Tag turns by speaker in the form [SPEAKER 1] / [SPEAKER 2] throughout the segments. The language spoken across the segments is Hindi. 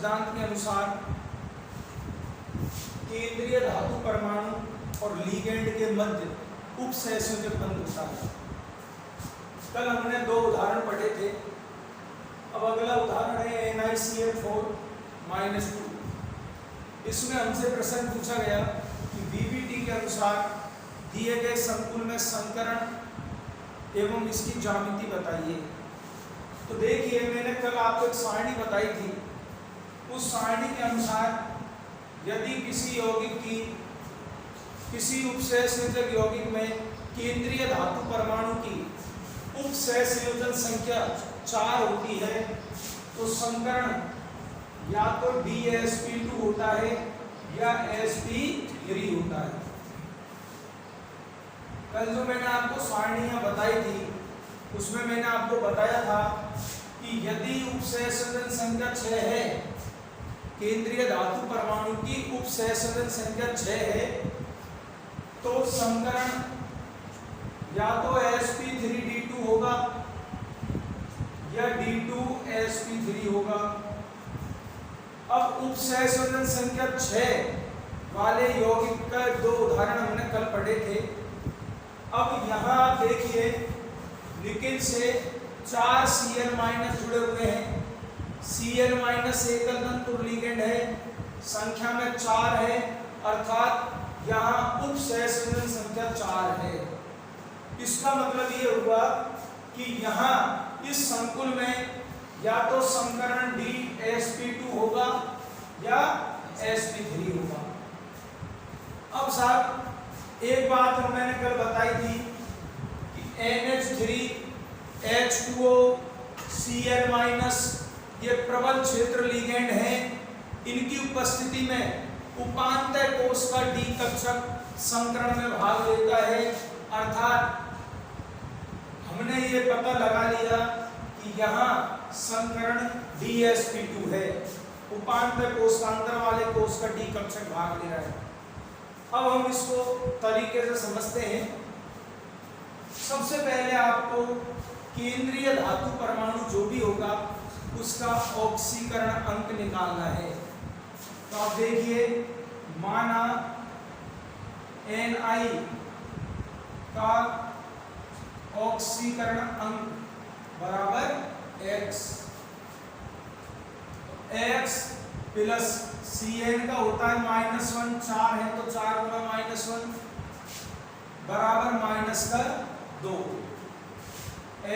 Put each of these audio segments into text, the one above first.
[SPEAKER 1] सिद्धांत के अनुसार केंद्रीय धातु परमाणु और लीगेंड के मध्य उपसहसंयोजक बंध होता है। कल हमने दो उदाहरण पढ़े थे। अब अगला उदाहरण है NiCl4-2। इसमें हमसे प्रश्न पूछा गया कि VBT के अनुसार दिए गए संकुल में संकरण एवं इसकी ज्यामिति बताइए। तो देखिए, मैंने कल आपको एक सारणी बताई थी। उस सारणी के अनुसार यदि किसी यौगिक की किसी उपसहसंयोजक यौगिक में केंद्रीय धातु परमाणु की उपसहसंयोजन संख्या 4 होती है तो संकरण या तो DsP2 होता है या sp3 होता है। कल जो मैंने आपको सारणियां बताई थी उसमें मैंने आपको बताया था कि यदि उपसहसंयोजन संख्या 6 है, केंद्रीय धातु परमाणु की उपसहसंयोजन संख्या 6 है, तो संकरण या तो sp3d2 होगा या d2sp3 होगा। अब उपसहसंयोजन संख्या 6 वाले यौगिक का दो उदाहरण हमने कल पढ़े थे। अब यहाँ देखिए, निकिल से 4 Cl- जुड़े हुए हैं। Cl- एकल तंतुर लीगेंड है, संख्या में 4 है, अर्थात यहाँ उपसहसंयोजन संख्या 4 है। इसका मतलब ये हुआ कि यहाँ इस संकुल में या तो संकरण DsP2 होगा या sp3 होगा। अब साहब एक बात मैंने कल बताई थी कि NH3H2O Cl- ये प्रबल क्षेत्र लीगेंड हैं। इनकी उपस्थिति में उपांतय कोष का D कक्षक संकरण में भाग लेता है। अर्थात हमने ये पता लगा लिया कि यहाँ संकरण DsP2 है, उपांतय कोषांतर वाले कोष का D कक्षक भाग ले रहा है। अब हम इसको तरीके से समझते हैं। सबसे पहले आपको केंद्रीय धातु परमाणु जो भी होगा उसका ऑक्सीकरण अंक निकालना है। तो आप देखिए, माना Ni का ऑक्सीकरण अंक बराबर x प्लस Cn का होता है -1, 4 है तो 4 गुना -1 बराबर -2।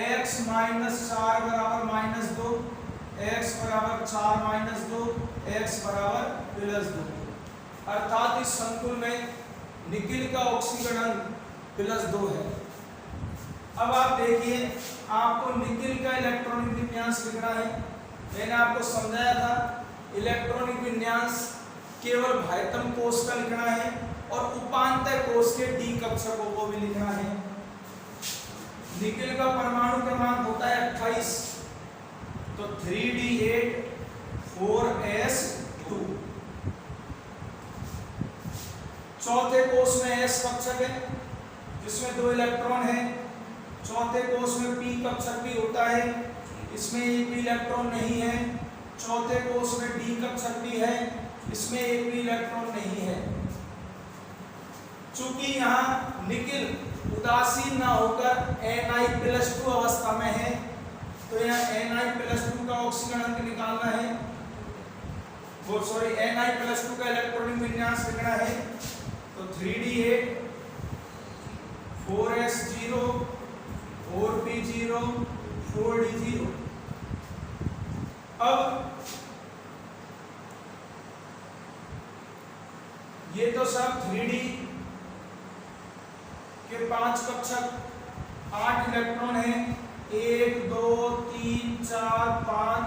[SPEAKER 1] x -4 बराबर -2, x बराबर 4 -2, x बराबर +2। अर्थात इस संकुल में निकिल का ऑक्सीकरण अंक +2 है। अब आप देखिए, आपको निकिल का इलेक्ट्रॉनिक विन्यास लिखना है। मैंने आपको समझाया था इलेक्ट्रॉनिक विन्यास केवल भाइतम कोष का लिखना है और उपांतय कोष के D कक्षकों को भी लिखना है। निकिल का परमाणु क्रमांक होता है 28, तो 3d8 4s2। चौथे कोष में S कक्षक है जिसमें 2 इलेक्ट्रॉन है। चौथे कोष में P कक्षक भी होता है, इसमें एक भी इलेक्ट्रॉन नहीं है। चौथे कोष में D कक्षक भी है, इसमें एक भी इलेक्ट्रॉन नहीं है। चूंकि यहाँ निकिल उदासीन ना होकर Ni+2 अवस्था में है, तो यहाँ Ni+2 का ऑक्सीकरण अंक निकालना है। Ni+2 का इलेक्ट्रॉनिक विन्यास लिखना है। तो 3d8 4s0 4p0 4d0। अब ये तो सब 3d के 5 कक्षक 8 इलेक्ट्रॉन हैं। 1 2 3 4 5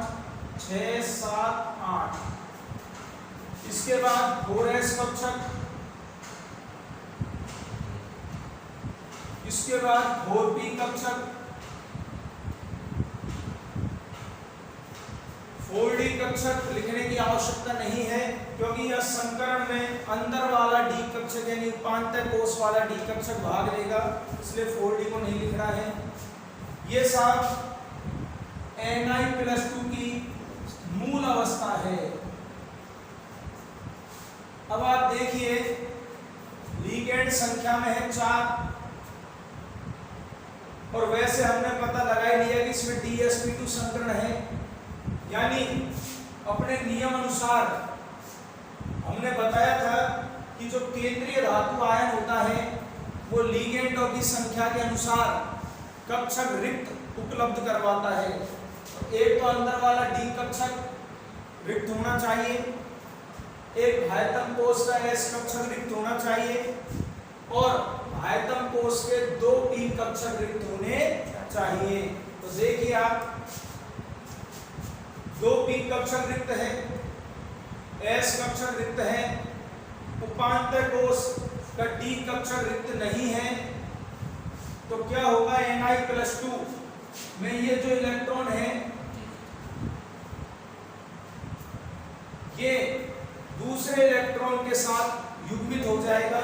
[SPEAKER 1] 6 7 8। इसके बाद 4s कक्षक, इसके बाद 4p कक्षक, 4d कक्षक लिखने की आवश्यकता नहीं है क्योंकि यह संकरण में अंदर वाला D कक्षक यानी उपांतय कोष वाला D कक्षक भाग लेगा, इसलिए 4d को नहीं लिखना है। ये सब Ni+2 की मूल अवस्था है। अब आप देखिए लिगेंड संख्या में है 4 और वैसे हमने पता लगा ही लिया कि इसमें DsP2 संकरण है, यानी अपने नियम अनुसार हमने बताया था कि जो केंद्रीय धातु आयन होता है वो लिगेंडों की संख्या के अनुसार कक्षक रिक्त उपलब्ध करवाता है। तो एक तो अंदर वाला D कक्षक रिक्त होना चाहिए, एक भायतम कोश का S कक्षक रिक्त होना चाहिए और भायतम कोश के 2 P कक्षक रिक्त होने चाहिए। तो देखिए आप 2 P कक्षक रिक्त है, S कक्षक रिक्त है, उपांतर कोश का D कक्षक रिक्त नहीं है, तो क्या होगा Ni+2 में ये जो इलेक्ट्रॉन है ये दूसरे इलेक्ट्रॉन के साथ युग्मित हो जाएगा।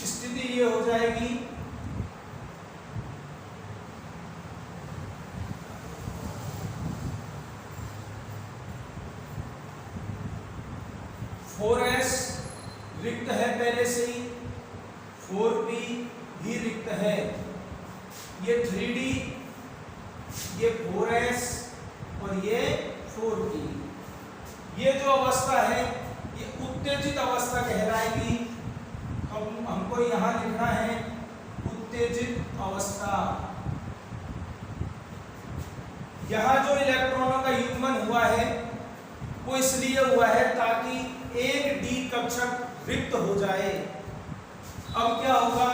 [SPEAKER 1] स्थिति ये हो जाएगी 4s रिक्त है पहले से ही, 4p भी रिक्त है, ये 3d, ये 4s और ये 4p। ये जो अवस्था है ये उत्तेजित अवस्था कहलाएगी। हमको यहाँ लिखना है उत्तेजित अवस्था। यहाँ जो इलेक्ट्रॉनों का युग्मन हुआ है वो इसलिए हुआ है ताकि एक D कक्षक रिक्त हो जाए। अब क्या होगा,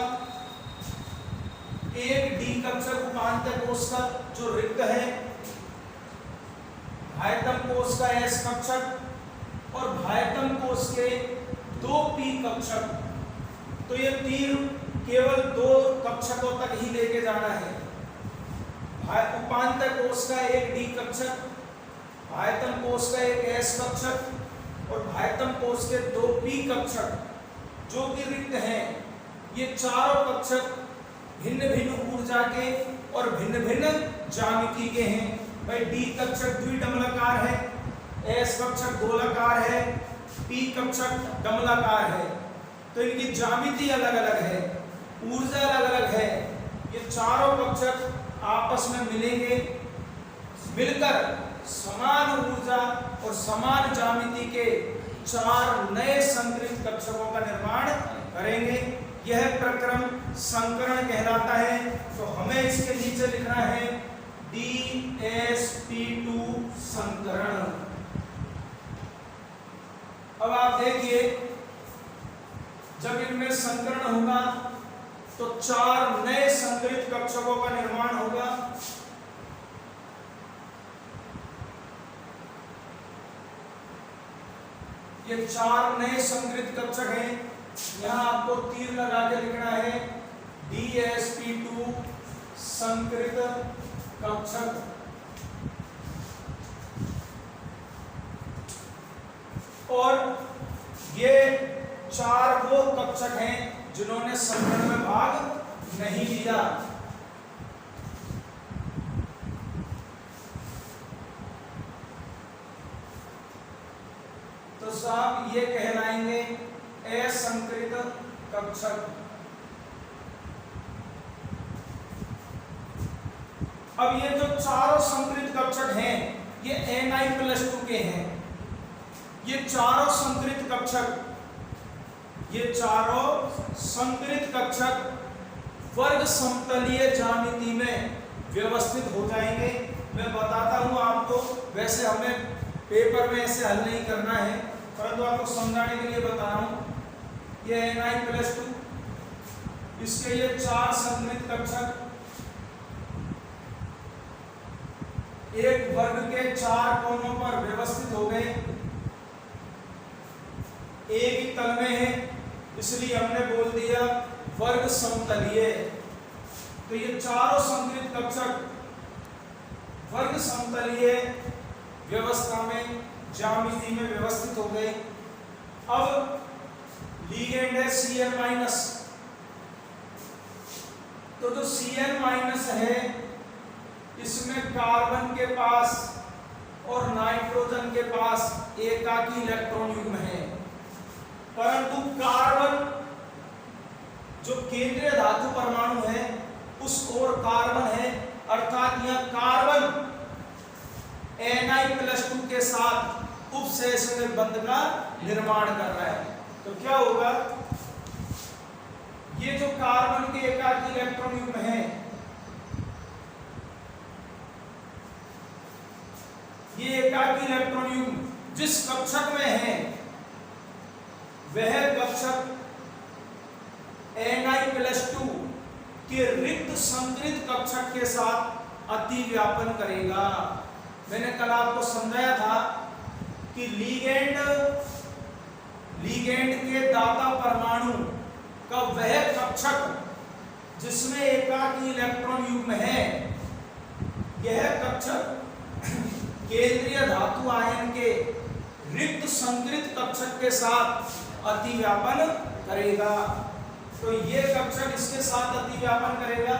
[SPEAKER 1] एक D कक्षक उपांतर कोश का जो रिक्त है, भायतम कोश का S कक्षक और भायतम कोश के 2 P कक्षक, तो ये तीर केवल 2 कक्षकों तक ही लेके जाना है। उपांतर कोश का एक D कक्षक, भायतम कोश का एक S कक्षक और भायतम कोश के 2 P कक्षक जो कि रिक्त हैं, ये चारों कक्षक भिन्न भिन्न ऊर्जा के और भिन्न भिन्न ज्यामिति के हैं। भाई D कक्षक द्विडमलाकार है, S कक्षक गोलाकार है, P कक्षक डमलाकार है, तो इनकी ज्यामिति अलग अलग है, ऊर्जा अलग अलग है। ये चारों कक्षक आपस में मिलेंगे, मिलकर समान ऊर्जा और समान ज्यामिति के 4 नए संकरित कक्षकों का निर्माण करेंगे। यह प्रक्रम संकरण कहलाता है। तो हमें इसके नीचे लिखना है DsP2 संकरण। अब आप देखिए जब इनमें संकरण होगा तो 4 नए संकरित कक्षकों का निर्माण होगा। ये 4 नए संकरित कक्षक हैं। यहां आपको तीर लगा के लिखना है DsP2 संकरित कक्षक। और ये 4 वो कक्षक हैं जिन्होंने संकरण में भाग नहीं लिया। तो साहब ये कहलाएंगे असंकरित कक्षक। अब ये जो चारों संकरित कक्षक हैं ये Ni+2 के हैं। ये चारों संकरित कक्षक, ये चारों संकरित कक्षक वर्ग समतलीय ज्यामिति में व्यवस्थित हो जाएंगे। मैं बताता हूं आपको, वैसे हमें पेपर में ऐसे हल नहीं करना है परंतु आपको समझाने के लिए बता रहा हूं। ये Ni+2, इसके ये 4 संकरित कक्षक एक वर्ग के 4 कोनों पर व्यवस्थित हो गए। एक ही तल में है इसलिए हमने बोल दिया वर्ग समतलीय। तो ये चारों संकरित कक्षक वर्ग समतलीय व्यवस्था में ज्यामिति में व्यवस्थित हो गए। अब लिगेंड है Cl-। तो जो Cl- है इसमें कार्बन के पास और नाइट्रोजन के पास एकाकी इलेक्ट्रॉन युग्म है। केंद्रीय धातु परमाणु है उस ओर कार्बन है, अर्थात यह कार्बन Na+2 के साथ उपसहसंयोजक बंध का निर्माण कर रहा है। तो क्या होगा, ये जो कार्बन के एकाकी इलेक्ट्रॉन युग्म है, ये एकाकी इलेक्ट्रॉन युग्म जिस कक्षक में है वह कक्षक Na+2 के रिक्त संकरित कक्षक के साथ अतिव्यापन करेगा। मैंने कल आपको समझाया था कि लीगेंड के दाता परमाणु का वह कक्षक जिसमें एकाकी इलेक्ट्रॉन युग्म है, यह कक्षक केंद्रीय धातु आयन के रिक्त संकरित कक्षक के साथ अतिव्यापन करेगा। तो ये कक्षक इसके साथ अतिव्यापन करेगा,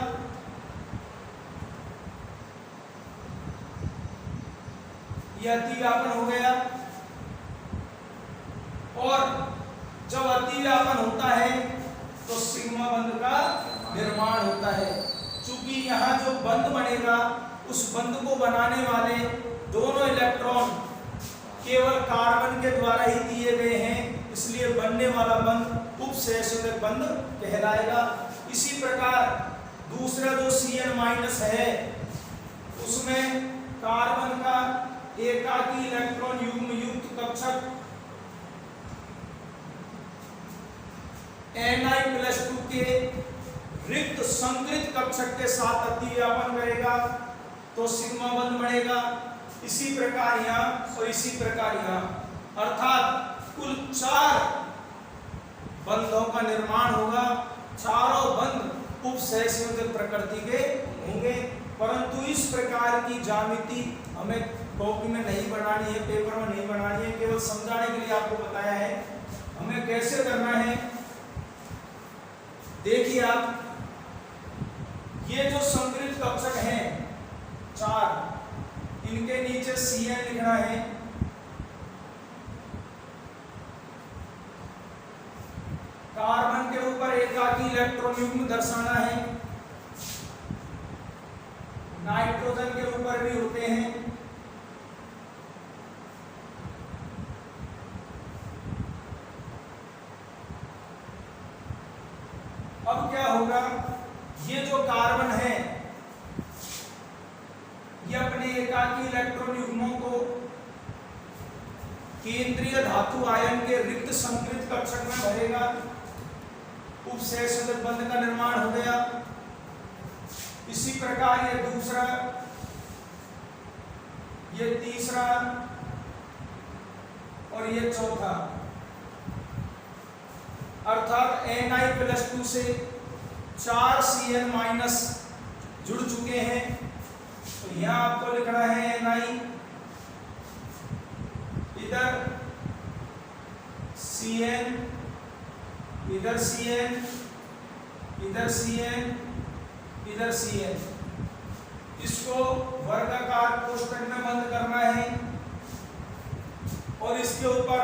[SPEAKER 1] ये अतिव्यापन हो गया। और जब अतिव्यापन होता है तो सिग्मा बंध का निर्माण होता है। चूंकि यहाँ जो बंध बनेगा उस बंध को बनाने वाले दोनों इलेक्ट्रॉन केवल कार्बन के द्वारा ही दिए गए हैं, इसलिए बनने वाला बंध उपसहसंयोजक बंध कहलाएगा। इसी प्रकार दूसरा जो Cn- है उसमें कार्बन का एकाकी इलेक्ट्रॉन युग्म युक्त कक्षक Na+2 के रिक्त संकरित कक्षक के साथ अतिव्यापन करेगा तो सिग्मा बंध बनेगा। इसी प्रकार यहाँ और इसी प्रकार यहाँ, अर्थात कुल 4 बंधों का निर्माण होगा। चारों बंध उपसहसंयोजक प्रकृति के होंगे, परंतु इस प्रकार की ज्यामिति हमें कॉपी में नहीं बनानी है, पेपर में नहीं बनानी है, केवल समझाने के लिए आपको बताया है। हमें कैसे करना है, देखिए आप, ये जो संकरित कक्षक हैं 4, इनके नीचे Cn लिखना है। कार्बन के ऊपर एकाकी इलेक्ट्रॉन युग्म दर्शाना है। नाइट्रोजन के ऊपर भी होते हैं। अब क्या होगा, ये जो कार्बन है ये अपने एकाकी इलेक्ट्रॉन युग्मों को केंद्रीय धातु आयन के रिक्त संकरित कक्षक में भरेगा। उपसहसंयोजक बंध का निर्माण हो गया। इसी प्रकार ये दूसरा, ये तीसरा और ये चौथा, अर्थात Na+2 से 4 Cn- जुड़ चुके हैं। तो यहां आपको लिखना है Na, इधर Cn, इधर Cn, इधर Cn, इधर Cn। इसको वर्गाकार कोष्ठक में बंद करना है और इसके ऊपर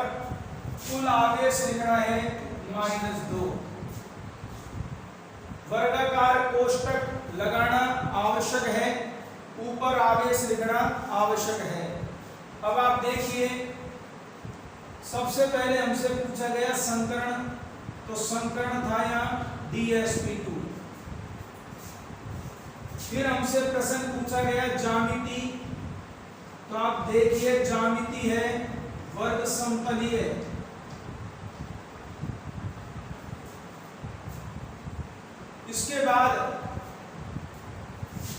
[SPEAKER 1] कुल आवेश लिखना है -2। वर्गाकार कोष्ठक लगाना आवश्यक है, ऊपर आवेश लिखना आवश्यक है। अब आप देखिए, सबसे पहले हमसे पूछा गया संकरण, तो संकरण था यहाँ DsP2। फिर हमसे प्रश्न पूछा गया ज्यामिति, तो आप देखिए ज्यामिति है वर्ग समतलीय। इसके बाद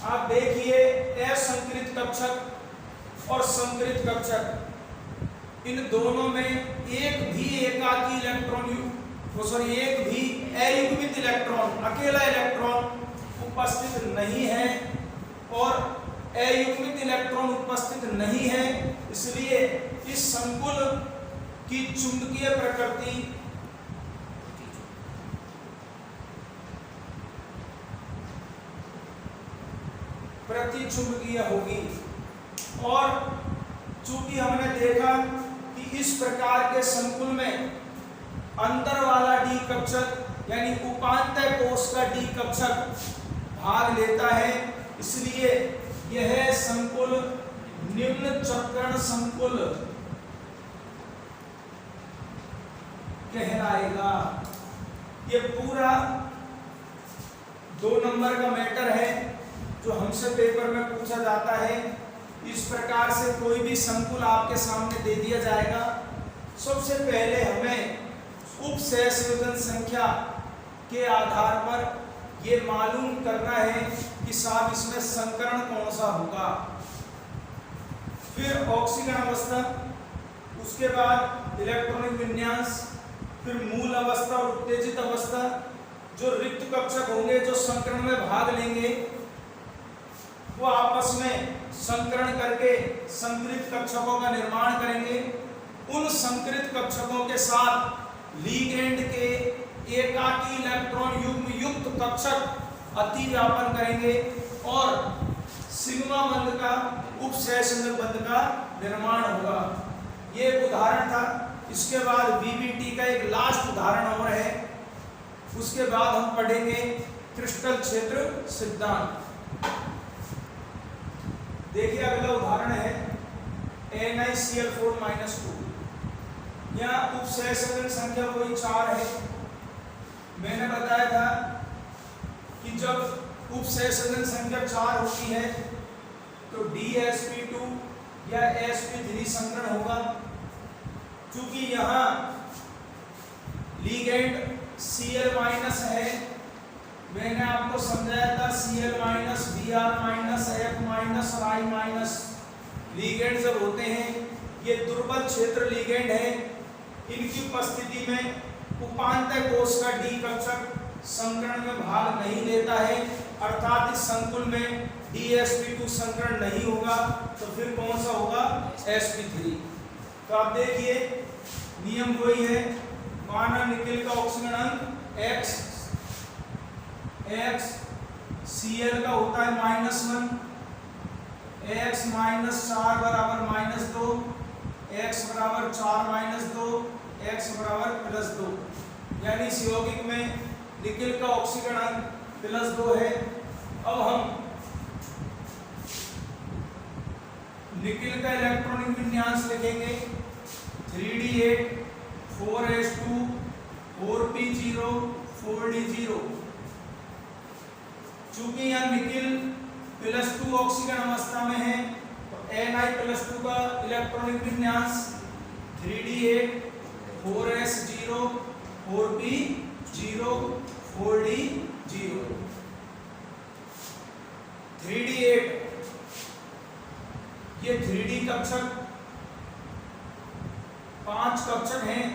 [SPEAKER 1] आप देखिए असंकरित कक्षक और संकरित कक्षक, इन दोनों में एक भी एकाकी इलेक्ट्रॉन एक भी अयुग्मित इलेक्ट्रॉन, अकेला इलेक्ट्रॉन उपस्थित नहीं है और अयुग्मित इलेक्ट्रॉन उपस्थित नहीं है। इसलिए इस संकुल की चुंबकीय प्रकृति प्रतिचुंबकीय होगी। और चूंकि हमने देखा कि इस प्रकार के संकुल में अंदर वाला डी कक्षक यानी उपांत्य कोष का डी कक्षक भाग लेता है, इसलिए यह संकुल निम्न चक्रण संकुल कहलाएगा। ये पूरा 2 नंबर का मैटर है जो हमसे पेपर में पूछा जाता है। इस प्रकार से कोई भी संकुल आपके सामने दे दिया जाएगा। सबसे पहले हमें उपसहसंयोजन संख्या के आधार पर ये मालूम करना है कि साहब इसमें संकरण कौन सा होगा। फिर ऑक्सीकरण अवस्था, उसके बाद इलेक्ट्रॉनिक विन्यास, फिर मूल अवस्था और उत्तेजित अवस्था। जो रिक्त कक्षक होंगे जो संकरण में भाग लेंगे वो आपस में संकरण करके संकृत कक्षकों का निर्माण करेंगे। उन संकृत कक्षकों के साथ लिगैंड के एकाकी इलेक्ट्रॉन युग्म युक्त कक्षक अतिव्यापन करेंगे और सिग्मा बंध का उपसहसंयोजक बंध का निर्माण होगा। ये एक उदाहरण था। इसके बाद बीबीटी का एक लास्ट उदाहरण और है, उसके बाद हम पढ़ेंगे क्रिस्टल क्षेत्र सिद्धांत। देखिए अगला उदाहरण है NiCl4-2। यहाँ उपसहसंयोजक संख्या वही 4 है। मैंने बताया था कि जब उपसहसंयोजक संख्या 4 होती है तो DsP2 या sp3 संकरण होगा। चूंकि यहाँ लिगैंड Cl- है, मैंने आपको समझाया था Cl-, Br-, F- और I-। लिगैंड जब होते हैं ये दुर्बल क्षेत्र लिगैंड है। इनकी उपस्थिति में उपांत्य कोष का डी कक्षक संकरण में भाग नहीं लेता है, अर्थात इस संकुल में DsP2 संकरण नहीं होगा। तो फिर कौन सा होगा? sp3। तो आप देखिए नियम वही है। माना निकेल का ऑक्सीजन अंक X Cl का होता है -1, X -4 बराबर -2, X बराबर 4 - 2, X बराबर +2। यानी इस यौगिक में निकेल का ऑक्सीजन अंक +2 है। अब हम निकेल का इलेक्ट्रॉनिक विन्यास लिखेंगे 3d8 4s2 4p0 4d0। चूंकि यहाँ निकेल +2 ऑक्सीजन अवस्था में है तो Na+2 का इलेक्ट्रॉनिक विन्यास 3d8 4s0 4p0 4d0। 3d8 ये 3d कक्षक 5 कक्षक हैं,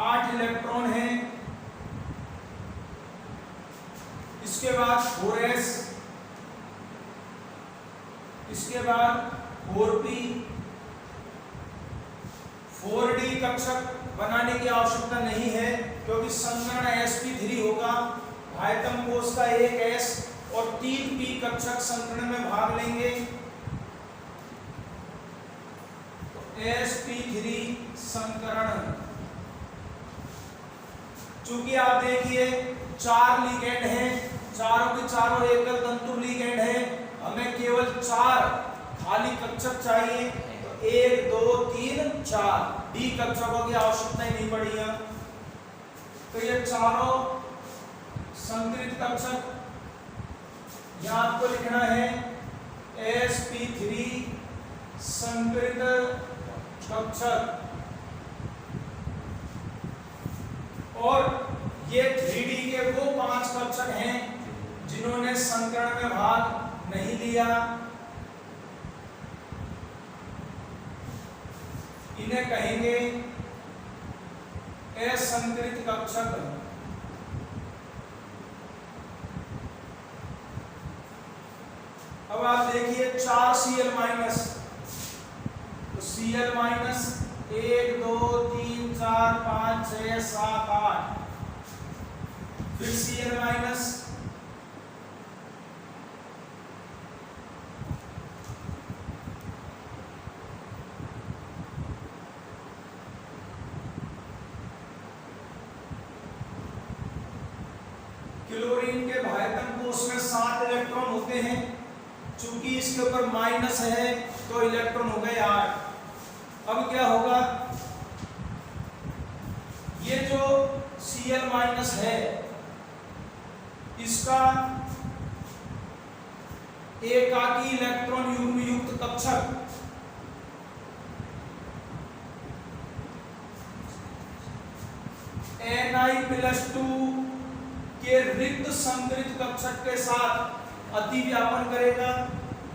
[SPEAKER 1] 8 इलेक्ट्रॉन हैं। इसके बाद 4s, इसके बाद 4p। 4d कक्षक बनाने की आवश्यकता नहीं है क्योंकि संकरण sp3 होगा। भायतम कोष का एक s और 3 p कक्षक संकरण में भाग लेंगे तो sp3 संकरण। चूंकि आप देखिए 4 लिगैंड हैं, चारों के चारों एकल तंतु लिगैंड है, हमें केवल 4 खाली कक्षक चाहिए। तो 1 2 3 4 डी कक्षकों की आवश्यकता ही नहीं पड़ी है। तो ये चारों संकरित कक्षक यहाँ आपको लिखना है sp3 संकरित कक्षक। और ये 3d के वो 5 कक्षक हैं जिन्होंने संकरण में भाग नहीं लिया, इन्हें कहेंगे असंकरित कक्षक। अब आप देखिए 4 Cl-, तो Cl- 1 2 3 4 5 6 7 8, फिर Cl-, क्लोरीन के भायतम कोष में 7 इलेक्ट्रॉन होते हैं, चूंकि इसके ऊपर माइनस है तो इलेक्ट्रॉन हो गए 8। अब क्या होगा, ये जो Cl माइनस है इसका एकाकी इलेक्ट्रॉन युग्म युक्त कक्षक Ni+2 के रिक्त संकरित कक्षक के साथ अतिव्यापन करेगा,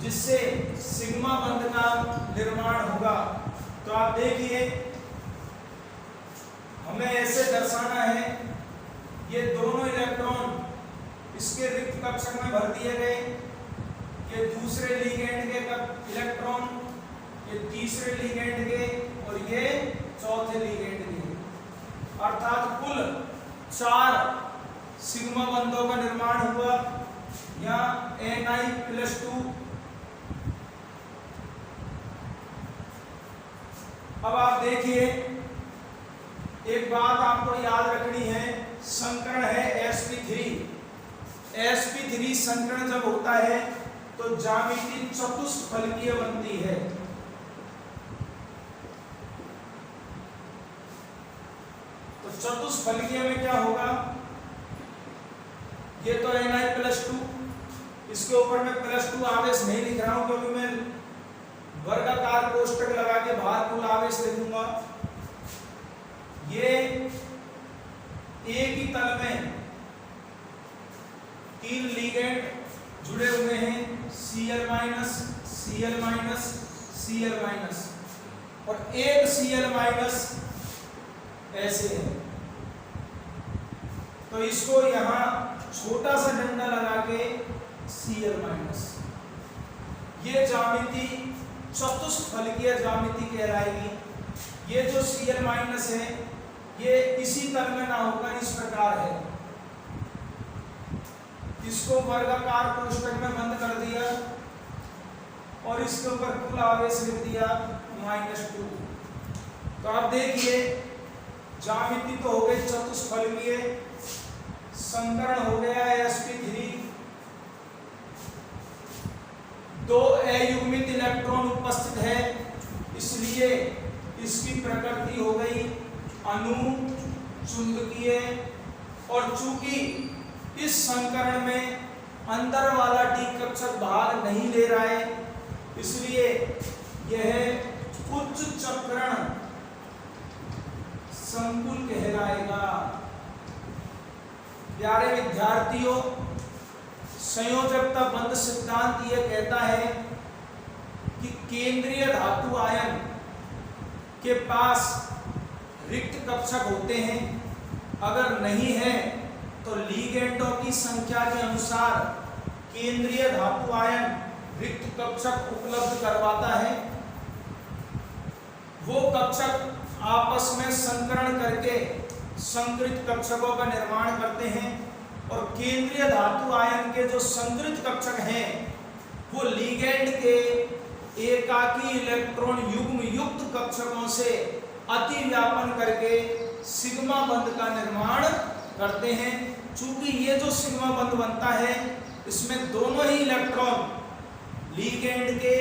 [SPEAKER 1] जिससे सिग्मा बंध का निर्माण होगा। तो आप देखिए, हमें ऐसे दर्शाना है, ये दोनों इलेक्ट्रॉन इसके रिक्त कक्षक में भर दिए गए, ये दूसरे लिगेंड के इलेक्ट्रॉन, ये तीसरे लिगेंड के और ये चौथे लिगेंड के, अर्थात कुल 4 सिग्मा बंधों का निर्माण हुआ। यहाँ Ni+2। अब आप देखिए, एक बात आपको याद रखनी है, संकरण है sp3। sp3 संकरण जब होता है तो ज्यामिति चतुष्फलकीय बनती है। तो चतुष्फलकीय में क्या होगा, ये तो Ni+2, इसके ऊपर मैं +2 आवेश नहीं लिख रहा हूं क्योंकि मैं वर्गाकार कोष्टक लगा के बाहर कुल आवेश लिखूंगा। ये एक ही तल में 3 लिगेंड जुड़े हुए हैं, Cl-, Cl-, Cl- और एक Cl- ऐसे है। तो इसको यहां छोटा सा डंडा लगा के Cl-, ये ज्यामिति चतुष्फलकीय ज्यामिति कहलाएगी। ये जो Cl- है ये इसी तल में ना होकर इस प्रकार है, इसको वर्गाकार कोष्टक में बंद कर दिया और इसके ऊपर कुल आवेश लिख दिया -2। तो आप देखिए, ज्यामिति तो हो गई चतुष्फलकीय, संकरण हो गया sp3, 2 अयुग्मित इलेक्ट्रॉन उपस्थित है, इसलिए इसकी प्रकृति हो गई अनुचुंबकीय। और चूंकि इस संकरण में अंदर वाला डी कक्षक भाग नहीं ले रहा है, इसलिए यह उच्च चक्रण संकुल कहलाएगा। प्यारे विद्यार्थियों, संयोजकता बंध सिद्धांत यह कहता है कि केंद्रीय धातु आयन के पास रिक्त कक्षक होते हैं, अगर नहीं है तो लिगेंडों की संख्या के अनुसार केंद्रीय धातु आयन रिक्त कक्षक उपलब्ध करवाता है। वो कक्षक आपस में संकरण करके संकरित कक्षकों का निर्माण करते हैं, और केंद्रीय धातु आयन के जो संकरित कक्षक हैं वो लिगेंड के एकाकी इलेक्ट्रॉन युग्म युक्त कक्षकों से अतिव्यापन करके सिग्मा बंध का निर्माण करते हैं। चूंकि ये जो सिग्मा बंध बनता है इसमें दोनों ही इलेक्ट्रॉन लिगेंड के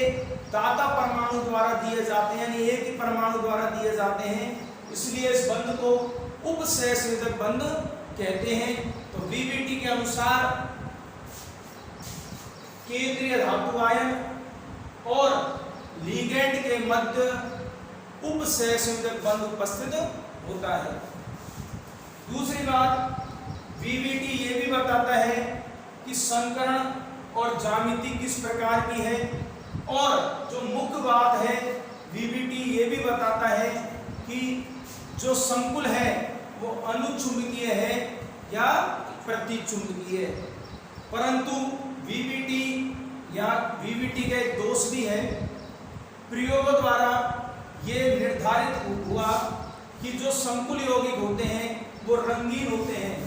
[SPEAKER 1] दाता परमाणु द्वारा दिए जाते हैं, यानी एक ही परमाणु द्वारा दिए जाते हैं, इसलिए इस बंध को उपसहसंयोजक बंध कहते हैं। तो VBT के अनुसार केंद्रीय धातु आयन और लिगेंड के मध्य उपसहसंयोजक बंध उपस्थित होता है। दूसरी बात, VBT ये भी बताता है कि संकरण और ज्यामिति किस प्रकार की है, और जो मुख्य बात है VBT ये भी बताता है कि जो संकुल है वो अनुचुंबकीय है या प्रतिचुंबकीय। परंतु VBT का एक दोष भी है, प्रयोगों द्वारा ये निर्धारित हुआ कि जो संकुल यौगिक होते हैं वो रंगीन होते हैं।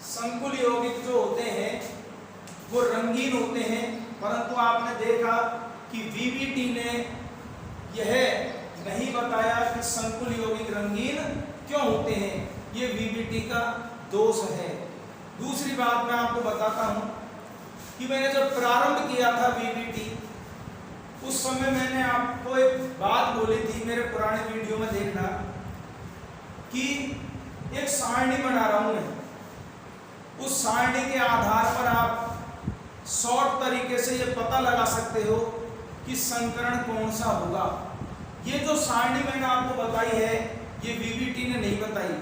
[SPEAKER 1] संकुल यौगिक जो होते हैं वो रंगीन होते हैं, परंतु आपने देखा कि VBT ने यह नहीं बताया कि संकुल यौगिक रंगीन क्यों होते हैं। ये VBT का दोष है। दूसरी बात मैं आपको बताता हूं कि मैंने जब प्रारंभ किया था VBT, उस समय मैंने आपको एक बात बोली थी, मेरे पुराने वीडियो में देखना, कि एक सारणी बना रहा हूं मैं, उस सारणी के आधार पर आप शॉर्ट तरीके से ये पता लगा सकते हो कि संकरण कौन सा होगा। ये जो सारणी मैंने आपको बताई है, ये VBT ने नहीं बताई,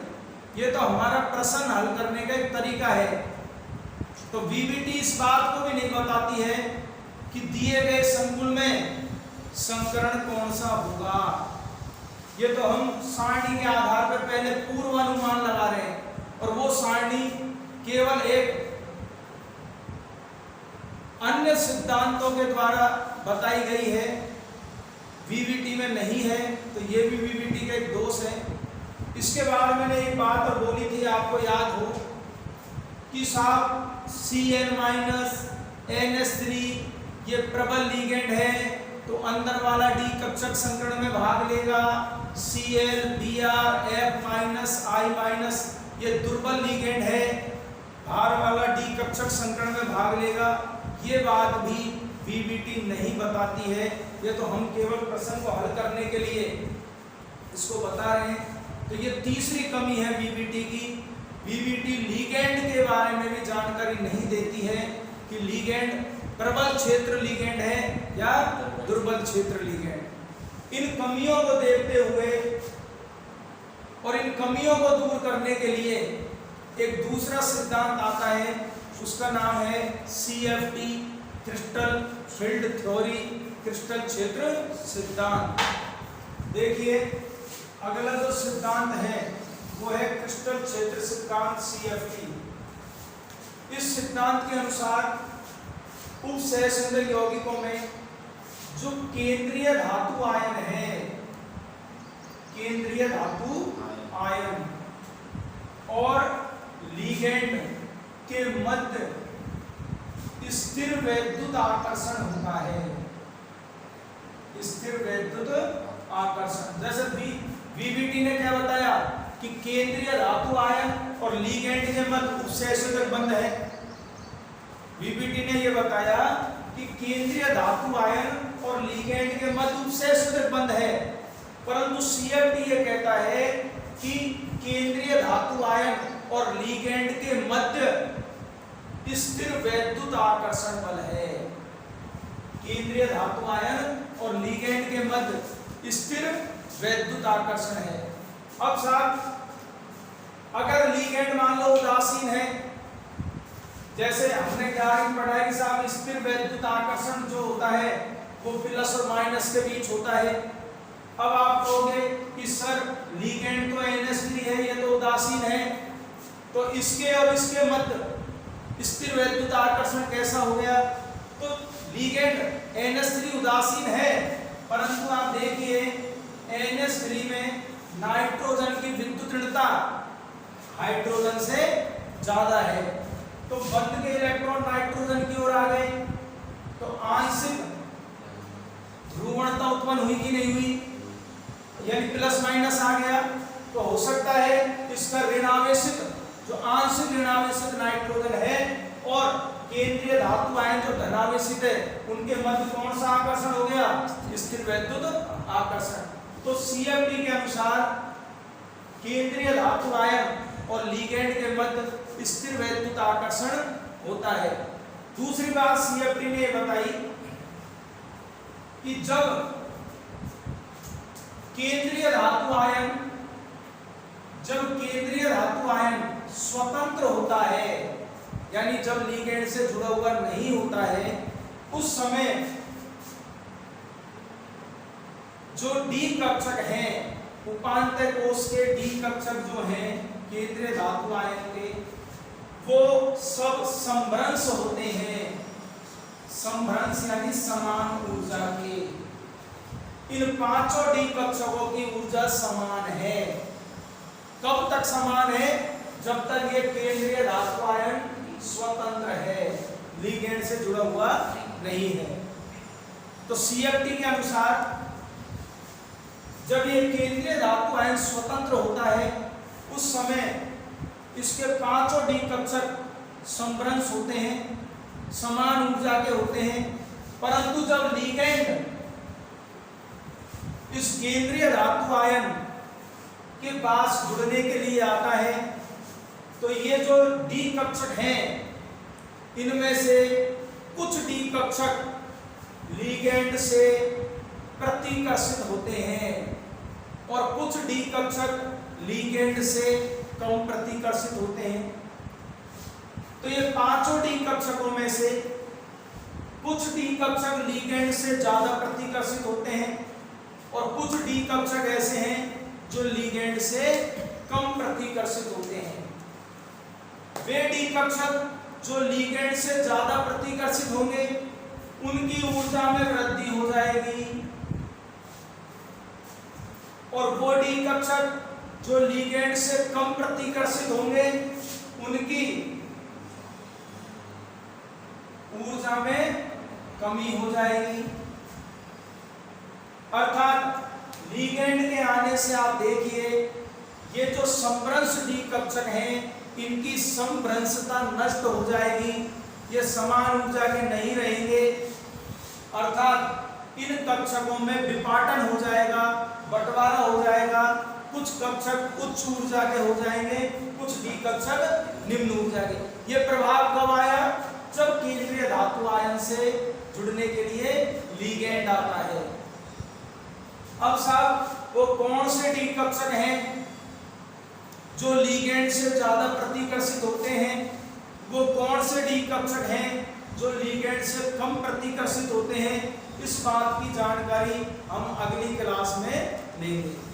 [SPEAKER 1] ये तो हमारा प्रश्न हल करने का एक तरीका है। तो VBT इस बात को भी नहीं बताती है कि दिए गए संकुल में संकरण कौन सा होगा। ये तो हम सारणी के आधार पर पहले पूर्वानुमान लगा रहे हैं, और वो सारणी केवल एक अन्य सिद्धांतों के द्वारा बताई गई है, VBT में नहीं है। तो ये भी VBT का एक दोष है। इसके बाद मैंने एक बात और बोली थी, आपको याद हो कि साहब Cn-NH3 ये प्रबल लिगेंड है, तो अंदर वाला D कक्षक संकरण में भाग लेगा। Cl, Br, F-I- ये दुर्बल लिगेंड है, भार वाला D कक्षक संकरण में भाग लेगा। ये बात भी VBT नहीं बताती है। ये तो हम केवल प्रश्न को हल करने के लिए इसको बता रहे हैं। तो ये तीसरी कमी है VBT की। VBT लिगेंड के बारे में भी जानकारी नहीं देती है कि लिगेंड प्रबल क्षेत्र लिगेंड है या दुर्बल क्षेत्र लिगेंड। इन कमियों को देखते हुए और इन कमियों को दूर करने के लिए एक दूसरा सिद्धांत आता है, उसका नाम है CFT, crystal field theory, crystal क्षेत्र सिद्धांत। देखिए अगला जो सिद्धांत है वो है क्रिस्टल क्षेत्र सिद्धांत, CFT। इस सिद्धांत के अनुसार उपसहसंघ यौगिकों में जो केंद्रीय धातु आयन है, केंद्रीय धातु आयन और लिगेंड के मध्य स्थिर वैद्युत आकर्षण होता है। स्थिर वैद्युत आकर्षण, जैसे VBT ने क्या बताया कि केंद्रीय धातु आयन और लिगेंड के मध्य उपसहसंघ बंध है। VBT ने यह बताया कि केंद्रीय धातु आयन और लिगेंड के मध्य उपसहसंघ बंध है, परंतु CFT ये कहता है कि केंद्रीय धातु आयन और लिगेंड के मध्य स्थिर वैद्युत आकर्षण बल है। केंद्रीय धातु आयन और लिगेंड के मध्य स्थिर वैद्युत आकर्षण है। अब साहब अगर लिगेंड मान लो उदासीन है, जैसे हमने क्या पढ़ा है साहब, स्थिर वैद्युत आकर्षण जो होता है वो प्लस और माइनस के बीच होता है। अब आप कहोगे कि सर लिगेंड तो NH3 है, ये तो उदासीन है, तो इसके और इसके मध्य स्थिर वैद्युत आकर्षण कैसा हो गया? तो लिगेंड NH3 उदासीन है, परंतु आप देखिए NH3 में नाइट्रोजन की विद्युत ऋणता हाइड्रोजन से ज्यादा है, तो बंध के इलेक्ट्रॉन नाइट्रोजन की ओर आ गए, तो आंशिक ध्रुवणता उत्पन्न हुई कि नहीं हुई, यानी प्लस माइनस आ गया। तो हो सकता है इसका ऋणावेशित, जो आंशिक ऋणावेशित नाइट्रोजन है और केंद्रीय धातु आयन जो धनावेशित है, उनके मध्य कौन सा आकर्षण हो गया? स्थिर वैद्युत आकर्षण। तो CFT के अनुसार केंद्रीय धातु आयन और लिगेंड के मध्य स्थिर वैद्युत आकर्षण होता है। दूसरी बात CFT ने बताई कि जब केंद्रीय धातु आयन स्वतंत्र होता है, यानी जब लिगेंड से जुड़ा हुआ नहीं होता है, उस समय जो D कक्षक हैं, उपांतर कोश के D कक्षक जो हैं केंद्रीय धातु आयन के, वो सब समभ्रंश होते हैं। समभ्रंश यानी समान ऊर्जा के। इन पांचों D कक्षकों की ऊर्जा समान है। कब तक समान है? जब तक ये केंद्रीय धातु आयन स्वतंत्र है, लिगेंड से जुड़ा हुआ नहीं है। तो CFT के अनुसार जब ये केंद्रीय धातु आयन स्वतंत्र होता है, उस समय इसके पांचों डी कक्षक समभ्रंश होते हैं, समान ऊर्जा के होते हैं। परंतु जब लिगैंड इस केंद्रीय धातु आयन के पास जुड़ने के लिए आता है तो ये जो डी कक्षक हैं इनमें से कुछ डी कक्षक लिगैंड से प्रतिकर्षित होते हैं और कुछ डी कक्षक लिगैंड से कम प्रतिकर्षित होते हैं। तो ये पांचों डी कक्षकों में से कुछ डी कक्षक लिगैंड से ज्यादा प्रतिकर्षित होते हैं और कुछ डी कक्षक ऐसे हैं जो लिगैंड से कम प्रतिकर्षित होते हैं। वे डी कक्षक जो लिगैंड से ज्यादा प्रतिकर्षित होंगे उनकी ऊर्जा में वृद्धि हो जाएगी और वो डी कक्षक जो लिगैंड से कम प्रतिकर्षित होंगे उनकी ऊर्जा में कमी हो जाएगी। अर्थात लिगैंड के आने से आप देखिए ये जो समभ्रंश डी कक्षक हैं इनकी समभ्रंशता नष्ट हो जाएगी, ये समान ऊर्जा के नहीं रहेंगे। अर्थात इन कक्षकों में विपाटन हो जाएगा, बंटवारा हो जाएगा। कुछ कक्षक उच्च ऊर्जा के हो जाएंगे, कुछ डी कक्षक निम्न ऊर्जा के। ये प्रभाव कब आया? जब केंद्रीय धातु आयन से जुड़ने के लिए लिगैंड आता है। अब साहब वो कौन से डी कक्षक हैं जो लिगैंड से ज्यादा प्रतिकर्षित होते हैं, वो कौन से डी कक्षक हैं जो लिगैंड से कम प्रतिकर्षित होते हैं, इस बात की जानकारी हम अगली क्लास में लेंगे।